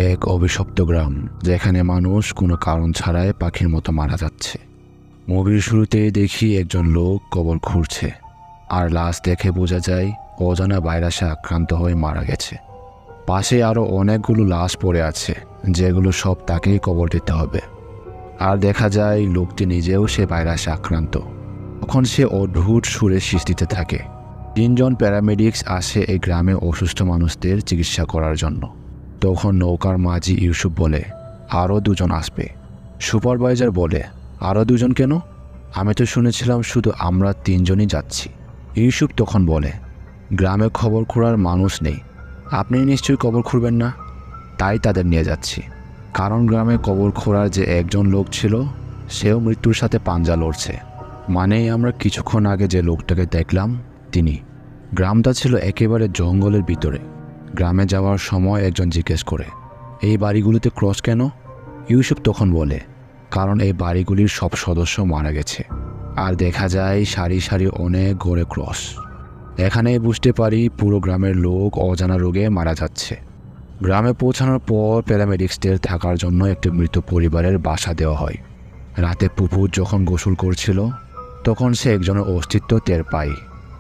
এক অভিশপ্ত গ্রাম যেখানে মানুষ কোনো কারণ ছাড়াই পাখির মতো মারা যাচ্ছে। মুভির শুরুতেই দেখি একজন লোক কবর খুঁড়ছে, আর লাশ দেখে বোঝা যায় অজানা ভাইরাসে আক্রান্ত হয়ে মারা গেছে। পাশে আরও অনেকগুলো লাশ পড়ে আছে, যেগুলো সব তাকেই কবর দিতে হবে। আর দেখা যায় লোকটি নিজেও সে ভাইরাসে আক্রান্ত। তখন সে অদ্ভুত সুরে শীষ দিতে থাকে। 3 জন প্যারামেডিক্স আসে এই গ্রামে অসুস্থ মানুষদের চিকিৎসা করার জন্য। তখন নৌকার মাঝি ইউসুফ বলে, আরও 2 জন আসবে। সুপারভাইজার বলে, আরও 2 জন কেন? আমি তো শুনেছিলাম শুধু আমরা 3 জনই যাচ্ছি। ইউসুফ তখন বলে, গ্রামে খবর খোঁড়ার মানুষ নেই, আপনি নিশ্চয়ই কবর খুঁড়বেন না, তাই তাদের নিয়ে যাচ্ছি। কারণ গ্রামে কবর খোঁড়ার যে একজন লোক ছিল, সেও মৃত্যুর সাথে পাঞ্জা লড়ছে। মানে আমরা কিছুক্ষণ আগে যে লোকটাকে দেখলাম তিনি। গ্রামটা ছিল একেবারে জঙ্গলের ভিতরে। গ্রামে যাওয়ার সময় একজন জিজ্ঞেস করে, এই বাড়িগুলোতে ক্রস কেন? ইউসুফ তখন বলে, কারণ এই বাড়িগুলির সব সদস্য মারা গেছে, আর দেখা যায় সারি সারি অনেক গড়ে ক্রস। এখানেই বুঝতে পারি পুরো গ্রামের লোক অজানা রোগে মারা যাচ্ছে। গ্রামে পৌঁছানোর পর প্যারামেডিক্সদের থাকার জন্য একটি মৃত পরিবারের বাসা দেওয়া হয়। রাতে পুপুর যখন গোসল করছিল, তখন সে একজনের অস্তিত্ব টের পায়।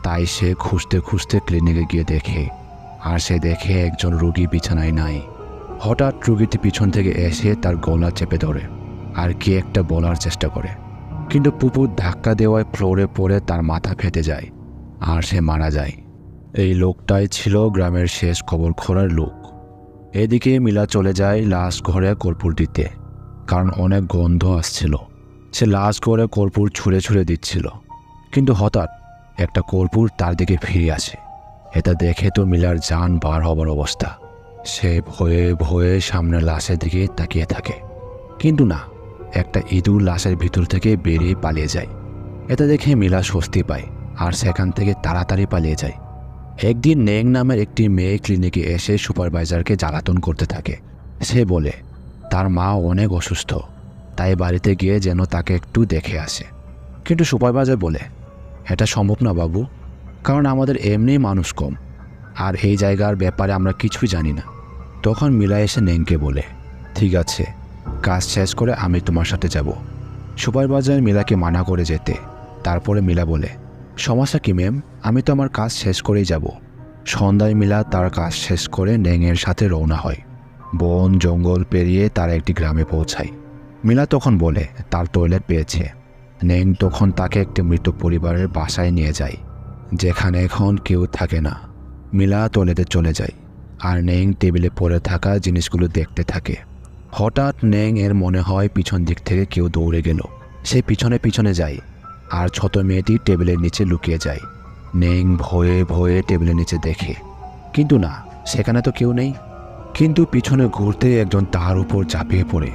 তাই সে খুঁজতে খুঁজতে ক্লিনিকে গিয়ে দেখে, আর সে দেখে একজন রোগী বিছানায় নাই। হঠাৎ রোগীটি পিছন থেকে এসে তার গলা চেপে ধরে আর কি একটা বলার চেষ্টা করে, কিন্তু পুপুর ধাক্কা দেওয়ায় ফ্লোরে পড়ে তার মাথা ফেটে যায়, আর সে মারা যায়। এই লোকটাই ছিল গ্রামের শেষ কবর খোঁড়ার লোক। এদিকে মিলা চলে যায় লাশ ঘরে কর্পূর দিতে, কারণ অনেক গন্ধ আসছিল। সে লাশ ঘরে কর্পূর ছুঁড়ে ছুঁড়ে দিচ্ছিল, কিন্তু হঠাৎ একটা কর্পূর তার দিকে ফিরে আসে। এটা দেখে তো মিলার জান বার হবার অবস্থা। সে ভয়ে ভয়ে সামনের লাশের দিকে তাকিয়ে থাকে, কিন্তু না, একটা ইঁদুর লাশের ভিতর থেকে বেরিয়ে পালিয়ে যায়। এটা দেখে মিলা স্বস্তি পায়, আর সেখান থেকে তাড়াতাড়ি পালিয়ে যায়। একদিন নেং নামের একটি মেয়ে ক্লিনিকে এসে সুপারভাইজারকে জ্বালাতন করতে থাকে। সে বলে তার মা অনেক অসুস্থ, তাই বাড়িতে গিয়ে যেন তাকে একটু দেখে আসে। কিন্তু সুপারভাইজার বলে, এটা সম্ভব না বাবু, কারণ আমাদের এমনি মানুষ কম, আর এই জায়গার ব্যাপারে আমরা কিছুই জানি না। তখন মিলা এসে নেংকে বলে, ঠিক আছে, কাজ শেষ করে আমি তোমার সাথে যাব। সুপারভাইজার মিলাকে মানা করে যেতে। তারপরে মিলা বলে, সমস্যা কি ম্যাম, আমি তো আমার কাজ শেষ করেই যাব। সন্ধ্যায় মিলা তার কাজ শেষ করে নেংয়ের সাথে রওনা হয়। বন জঙ্গল পেরিয়ে তারা একটি গ্রামে পৌঁছায়। মিলা তখন বলে তার টয়লেট পেয়েছে। নেং তখন তাকে একটি মৃত পরিবারের বাসায় নিয়ে যায়, যেখানে এখন কেউ থাকে না। মিলা টয়লেটে চলে যায়, আর নেং টেবিলে পড়ে থাকা জিনিসগুলো দেখতে থাকে। হঠাৎ নেং এর মনে হয় পিছন দিক থেকে কেউ দৌড়ে গেল। সে পিছনে পিছনে যায়, আর ছোট মেয়েটি টেবিলের নিচে লুকিয়ে যায়। নেং ভয়ে ভয়ে টেবিলের নিচে দেখে, কিন্তু না, সেখানে তো কেউ নেই। কিন্তু পিছনে ঘুরতে একজন তার উপর ঝাঁপিয়ে পড়ে।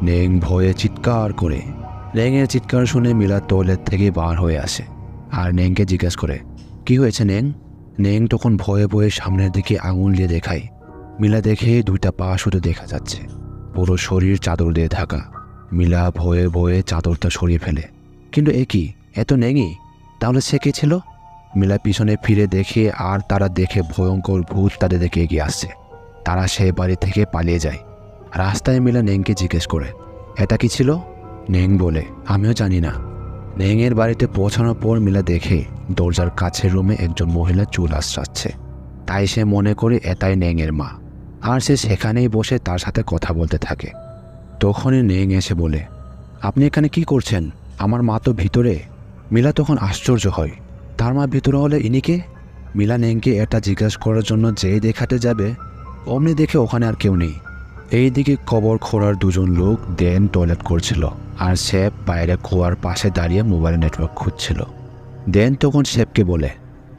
নেং ভয়ে চিৎকার করে। নেংয়ের চিৎকার শুনে মিলা টয়লেট থেকে বার হয়ে আসে, আর নেংকে জিজ্ঞেস করে, কি হয়েছে নেং? নেং তখন ভয়ে ভয়ে সামনের দিকে আঙুল দিয়ে দেখায়। মিলা দেখে 2টা পা শুধু দেখা যাচ্ছে, পুরো শরীর চাদর দিয়ে ঢাকা। মিলা ভয়ে ভয়ে চাদরটা সরিয়ে ফেলে, কিন্তু এ কি, এত নেংই? তাহলে সে কে ছিল? মিলা পিছনে ফিরে দেখে, আর তারা দেখে ভয়ঙ্কর ভূত তাদের দিকে এগিয়ে আসছে। তারা সেই বাড়ি থেকে পালিয়ে যায়। রাস্তায় মিলা নেংকে জিজ্ঞেস করে, এটা কি ছিল? নেং বলে, আমিও জানি না। নেংয়ের বাড়িতে পৌঁছানোর পর মিলা দেখে দরজার কাছের রুমে একজন মহিলা চুল আঁচড়াচ্ছে। তাই সে মনে করে এটাই নেংয়ের মা, আর সে সেখানেই বসে তার সাথে কথা বলতে থাকে। তখনই নেং এসে বলে, আপনি এখানে কি করছেন? আমার মা তো ভিতরে। মিলা তখন আশ্চর্য হয়, তার মা ভিতরে হলে ইনি কে? মিলা নেংকে এটা জিজ্ঞাসা করার জন্য যেই দেখাতে যাবে, অমনি দেখে ওখানে আর কেউ নেই। এইদিকে কবর খোঁড়ার 2 জন লোক দেন টয়লেট করছিল, আর শেফ বাইরে কুয়ার পাশে দাঁড়িয়ে মোবাইল নেটওয়ার্ক খুঁজছিল। দেন তখন শেফকে বলে,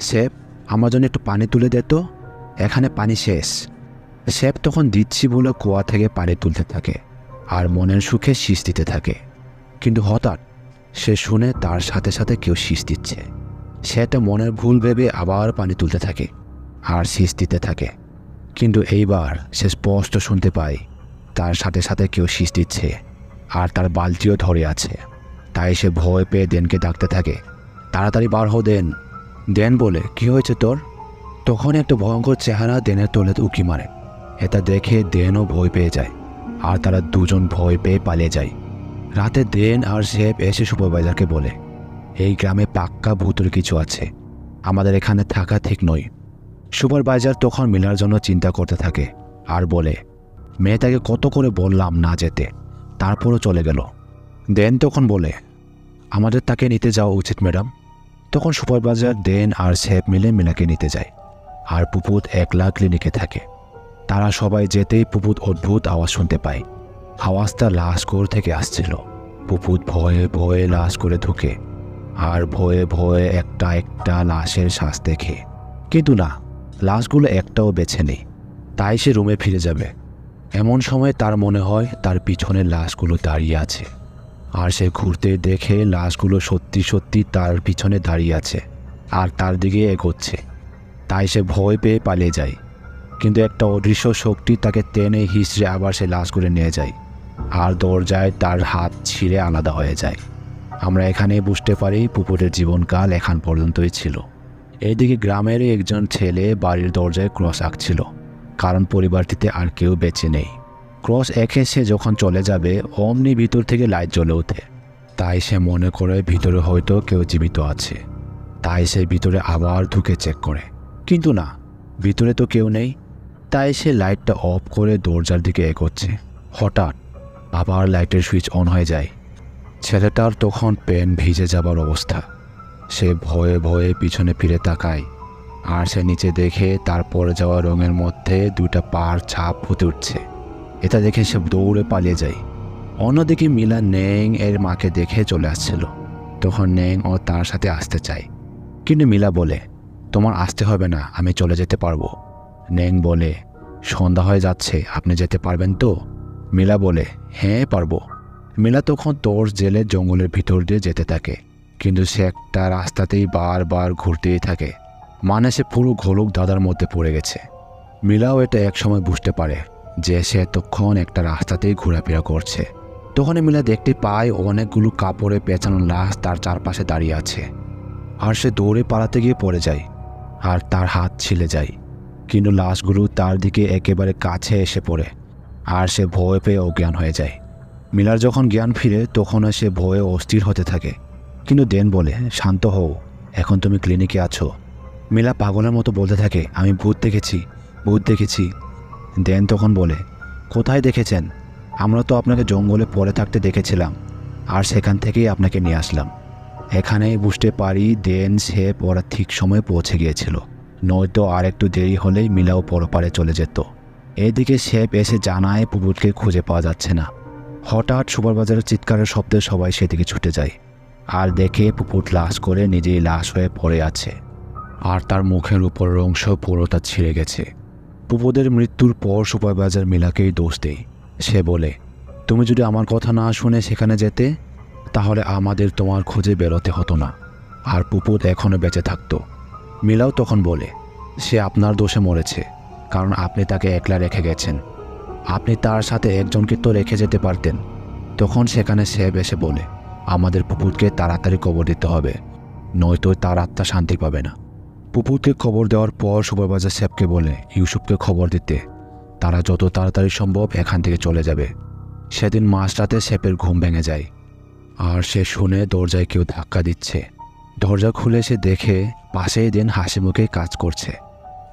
শেফ, আমার জন্য একটু পানি তুলে দে তো, এখানে পানি শেষ। শেফ তখন দিচ্ছি বলে কুয়া থেকে পানি তুলতে থাকে, আর মনের সুখে শীষ দিতে থাকে। কিন্তু হঠাৎ সে শুনে তার সাথে সাথে কেউ শীষ দিচ্ছে। সেটা মনের ভুল ভেবে আবার পানি তুলতে থাকে, আর শীষ দিতে থাকে। কিন্তু এইবার সে স্পষ্ট শুনতে পায় তার সাথে সাথে কেউ শীষ দিচ্ছে, আর তার বালতিও ধরে আছে। তাই সে ভয় পেয়ে দেনকে ডাকতে থাকে, তাড়াতাড়ি বার হও দেন। দেন বলে, কি হয়েছে তোর? তখন একটা ভয়ঙ্কর চেহারা দেনের টয়লেট উকি মারে। এটা দেখে দেনও ভয় পেয়ে যায় আর তারা দুজন ভয় পেয়ে পালিয়ে যায়। রাতে দেন আর শেফ এসে সুপারভাইজারকে বলে, এই গ্রামে পাক্কা ভূতের কিছু আছে, আমাদের এখানে থাকা ঠিক নয়। সুপারভাইজার তখন মিলার জন্য চিন্তা করতে থাকে আর বলে, মেয়েটাকে কত করে বললাম না যেতে, তারপরও চলে গেল। দেন তখন বলে, আমাদের তাকে নিতে যাওয়া উচিত ম্যাডাম। তখন সুপারভাইজার দেন আর শেফ মিলে মিলাকে নিতে যায় আর পুপুত একলা ক্লিনিকে থাকে। তারা সবাই যেতেই পুপুত অদ্ভুত আওয়াজ শুনতে পায়। আওয়াজটা লাশ ঘর থেকে আসছিল। পুপুত ভয়ে ভয়ে লাশ করে ঢুকে আর ভয়ে ভয়ে একটা একটা লাশের শ্বাস দেখে, কিন্তু না, লাশগুলো একটাও বেছে নেই। তাই সে রুমে ফিরে যাবে। এমন সময় তার মনে হয় তার পিছনে লাশগুলো দাঁড়িয়ে আছে আর সে ঘুরতে দেখে লাশগুলো সত্যি সত্যি তার পিছনে দাঁড়িয়ে আছে আর তার দিকে এগোচ্ছে। তাই সে ভয় পেয়ে পালিয়ে যায়, কিন্তু একটা অদৃশ্য শক্তি তাকে টেনে হিঁচড়ে আবার সে লাশগুলো নিয়ে যায় আর দরজায় তার হাত ছিঁড়ে আলাদা হয়ে যায়। আমরা এখানেই বুঝতে পারি পুপুরের জীবনকাল এখান পর্যন্তই ছিল। এইদিকে গ্রামেরই একজন ছেলে বাড়ির দরজায় ক্রস আঁকছিল, কারণ পরিবারটিতে আর কেউ বেঁচে নেই। ক্রস এঁকে সে যখন চলে যাবে অমনি ভিতর থেকে লাইট জ্বলে ওঠে। তাই সে মনে করে ভিতরে হয়তো কেউ জীবিত আছে। তাই সে ভিতরে আবার ঢুকে চেক করে, কিন্তু না, ভিতরে তো কেউ নেই। তাই সে লাইটটা অফ করে দরজার দিকে এগোচ্ছে। হঠাৎ আবার লাইটের সুইচ অন হয়ে যায়। ছেলেটার তখন পেন ভিজে যাবার অবস্থা। সে ভয়ে ভয়ে পিছনে ফিরে তাকায় আর সে নিচে দেখে তার পরে যাওয়া রঙের মধ্যে দুটা পার ছাপ ফুটে উঠছে। এটা দেখে সে দৌড়ে পালিয়ে যায়। অন্যদিকে মিলা নেং এর মাকে দেখে চলে আসছিল। তখন নেং ও তার সাথে আসতে চায়, কিন্তু মিলা বলে, তোমার আসতে হবে না, আমি চলে যেতে পারবো। নেং বলে, সন্ধ্যা হয়ে যাচ্ছে, আপনি যেতে পারবেন তো? মিলা বলে, হ্যাঁ পারবো। মিলা তখন টর্চ জেলে জঙ্গলের ভিতর দিয়ে যেতে থাকে, কিন্তু সে একটা রাস্তাতেই বারবার ঘুরতেই থাকে, মানে সে পুরো ঘোলক দাদার মধ্যে পড়ে গেছে। মিলাও এটা একসময় বুঝতে পারে যে সে তখন একটা রাস্তাতেই ঘোরাফেরা করছে। তখনই মিলা দেখতে পায় অনেকগুলো কাপড়ে পেঁচানো লাশ তার চারপাশে দাঁড়িয়ে আছে আর সে দৌড়ে পালাতে গিয়ে পড়ে যায় আর তার হাত ছিলে যায়, কিন্তু লাশগুলো তার দিকে একেবারে কাছে এসে পড়ে আর সে ভয় পেয়ে অজ্ঞান হয়ে যায়। মিলার যখন জ্ঞান ফিরে তখনও সে ভয়ে অস্থির হতে থাকে, কিন্তু দেন বলে, শান্ত হও, এখন তুমি ক্লিনিকে আছো। মিলা পাগলের মতো বলতে থাকে, আমি ভূত দেখেছি, ভূত দেখেছি। দেন তখন বলে, কোথায় দেখেছেন? আমরা তো আপনাকে জঙ্গলে পড়ে থাকতে দেখেছিলাম আর সেখান থেকেই আপনাকে নিয়ে আসলাম। এখানেই বুঝতে পারি দেন সে ওরা ঠিক সময়ে পৌঁছে গিয়েছিল, নয়তো আর একটু দেরি হলেই মিলাও পরপারে চলে যেত। এদিকে শেফ এসে জানায় পুপুটকে খুঁজে পাওয়া যাচ্ছে না। হঠাৎ সুপারভাইজারের চিৎকারের শব্দে সবাই সেদিকে ছুটে যায় আর দেখে পুপুট লাশ করে নিজেই লাশ হয়ে পড়ে আছে আর তার মুখের উপরের অংশ পুরোটা ছিঁড়ে গেছে। পুপুদের মৃত্যুর পর সুপারভাইজার মিলাকেই দোষ দেয়। সে বলে, তুমি যদি আমার কথা না শুনে সেখানে যেতে তাহলে আমাদের তোমার খোঁজে বেরোতে হতো না আর পুপুত এখনও বেঁচে থাকতো। মিলাও তখন বলে, সে আপনার দোষে মরেছে, কারণ আপনি তাকে একলা রেখে গেছেন। আপনি তার সাথে একজনকে তো রেখে যেতে পারতেন। তখন সেখানে শেফ এসে বলে, আমাদের পুপুতকে তাড়াতাড়ি কবর দিতে হবে, নয়তো তার আত্মা শান্তি পাবে না। পুপুতকে খবর দেওয়ার পর সুপারভাইজার শেফকে বলে ইউসুফকে খবর দিতে, তারা যত তাড়াতাড়ি সম্ভব এখান থেকে চলে যাবে। সেদিন মাঝরাতে শেফের ঘুম ভেঙে যায় আর সে শুনে দরজায় কেউ ধাক্কা দিচ্ছে। দরজা খুলে সে দেখে পাশেই দেন হাসি মুখে কাজ করছে।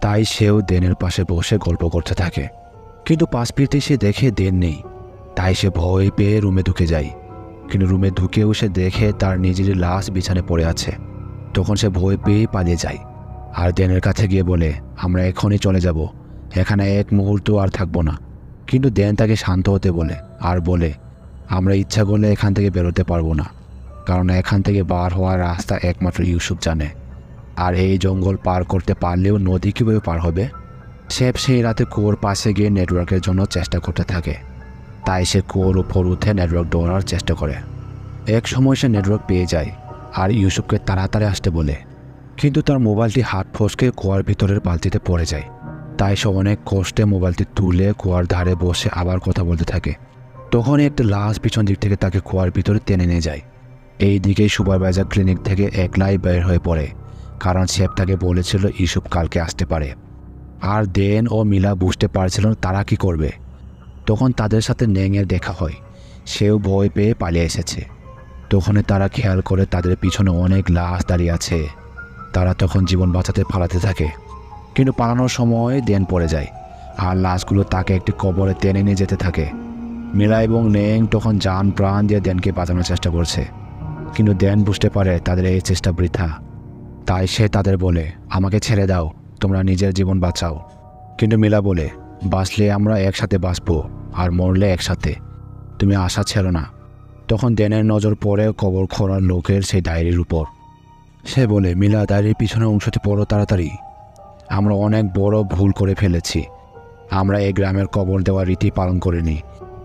তাই সেও দেনের পাশে বসে গল্প করতে থাকে, কিন্তু পাশ ফিরতে সে দেখে দেন নেই। তাই সে ভয় পেয়ে রুমে ঢুকে যায়, কিন্তু রুমে ঢুকেও সে দেখে তার নিজের লাশ বিছানে পড়ে আছে। তখন সে ভয় পেয়ে পালিয়ে যায় আর দেনের কাছে গিয়ে বলে, আমরা এখনই চলে যাব, এখানে এক মুহূর্ত আর থাকবো না। কিন্তু দেন তাকে শান্ত হতে বলে আর বলে, আমরা ইচ্ছা করলে এখান থেকে বেরোতে পারবো না, কারণ এখান থেকে বার হওয়ার রাস্তা একমাত্র ইউসুফ জানে, আর এই জঙ্গল পার করতে পারলেও নদী কীভাবে পার হবে? শেফ সেই রাতে কুয়োর পাশে গিয়ে নেটওয়ার্কের জন্য চেষ্টা করতে থাকে। তাই সে কুয়োর উপর উঠে নেটওয়ার্ক ধরার চেষ্টা করে। এক সময় সে নেটওয়ার্ক পেয়ে যায় আর ইউসুফকে তাড়াতাড়ি আসতে বলে, কিন্তু তার মোবাইলটি হাত ফসকে কুয়ার ভিতরের বালতিতে পড়ে যায়। তাই সে অনেক কষ্টে মোবাইলটি তুলে কুয়ার ধারে বসে আবার কথা বলতে থাকে। তখনই একটা লাশ পিছন দিক থেকে তাকে কুয়ার ভিতরে টেনে নিয়ে যায়। এই দিকেই সুপারভাইজার ক্লিনিক থেকে একলাই বের হয়ে পড়ে, কারণ শেফ তাকে বলেছিল ইউসুফ কালকে আসতে পারে। আর দেন ও মিলা বুঝতে পারছিল না তারা কি করবে। তখন তাদের সাথে নেংয়ের দেখা হয়। সেও ভয় পেয়ে পালিয়ে এসেছে। তখনই তারা খেয়াল করে তাদের পিছনে অনেক লাশ দাঁড়িয়ে আছে। তারা তখন জীবন বাঁচাতে পালাতে থাকে, কিন্তু পালানোর সময় দেন পড়ে যায় আর লাশগুলো তাকে একটি কবরে টেনে নিয়ে যেতে থাকে। মিলা এবং নেং তখন জান প্রাণ দিয়ে দেনকে বাঁচানোর চেষ্টা করছে, কিন্তু দেন বুঝতে পারে তাদের এই চেষ্টা বৃথা। তাই সে তাদের বলে, আমাকে ছেড়ে দাও, তোমরা নিজের জীবন বাঁচাও। কিন্তু মিলা বলে, বাঁচলে আমরা একসাথে বাঁচবো আর মরলে একসাথে, তুমি আশা ছেড়ো না। তখন দেনের নজর পড়ে কবর খোঁড়ার লোকের সেই ডায়েরির উপর। সে বলে, মিলা, ডায়েরির পিছনের অংশটি পড়ো তাড়াতাড়ি। আমরা অনেক বড় ভুল করে ফেলেছি। আমরা এই গ্রামের কবর দেওয়ার রীতি পালন করিনি,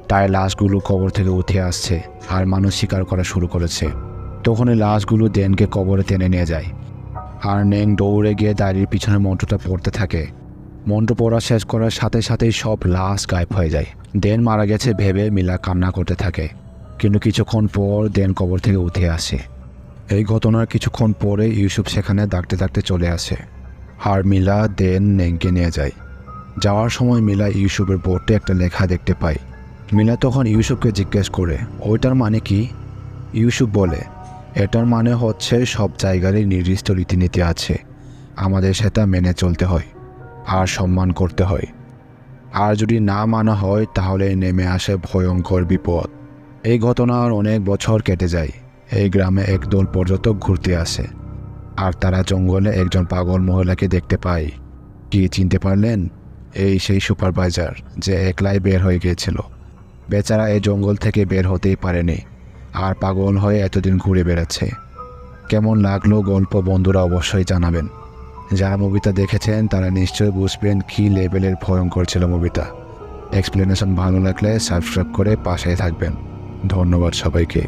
তাই লাশগুলো কবর থেকে উঠে আসছে আর মানুষ শিকার করা শুরু করেছে। তখনই লাশগুলো দেনকে কবরে টেনে নিয়ে যায় আর নেং দৌড়ে গিয়ে ডায়েরির পিছনে মন্ত্রটা পড়তে থাকে। মন্ত্র পড়া শেষ করার সাথে সাথেই সব লাশ গায়েব হয়ে যায়। দেন মারা গেছে ভেবে মিলা কান্না করতে থাকে, কিন্তু কিছুক্ষণ পর দেন কবর থেকে উঠে আসে। এই ঘটনার কিছুক্ষণ পরে ইউসুফ সেখানে ডাকতে ডাকতে চলে আসে আর মিলা দেন নেংকে নিয়ে যায়। যাওয়ার সময় মিলা ইউসুফের বোর্ডে একটা লেখা দেখতে পায়। মিলা তখন ইউসুফকে জিজ্ঞেস করে, ওইটার মানে কি? ইউসুফ বলে, এটার মানে হচ্ছে সব জায়গারই নির্দিষ্ট রীতিনীতি আছে, আমাদের সেটা মেনে চলতে হয় আর সম্মান করতে হয়। আর যদি না মানা হয় তাহলে নেমে আসে ভয়ঙ্কর বিপদ। এই ঘটনার অনেক বছর কেটে যায়। এই গ্রামে একদল পর্যটক ঘুরতে আসে আর তারা জঙ্গলে একজন পাগল মহিলাকে দেখতে পায়। কি চিনতে পারলেন? এই সেই সুপারভাইজার যে একলাই বের হয়ে গিয়েছিল। বেচারা এই জঙ্গল থেকে বের হতেই পারেনি আর পাগল হয়ে এতদিন ঘুরে বেড়াচ্ছে। কেমন লাগলো গল্প বন্ধুরা অবশ্যই জানাবেন। যারা মুভিটা দেখেছেন তারা নিশ্চয়ই বুঝবেন কী লেভেলের ভয়ঙ্কর ছিল মুভিটা। এক্সপ্লেনেশন ভালো লাগলে সাবস্ক্রাইব করে পাশেই থাকবেন। ধন্যবাদ সবাইকে।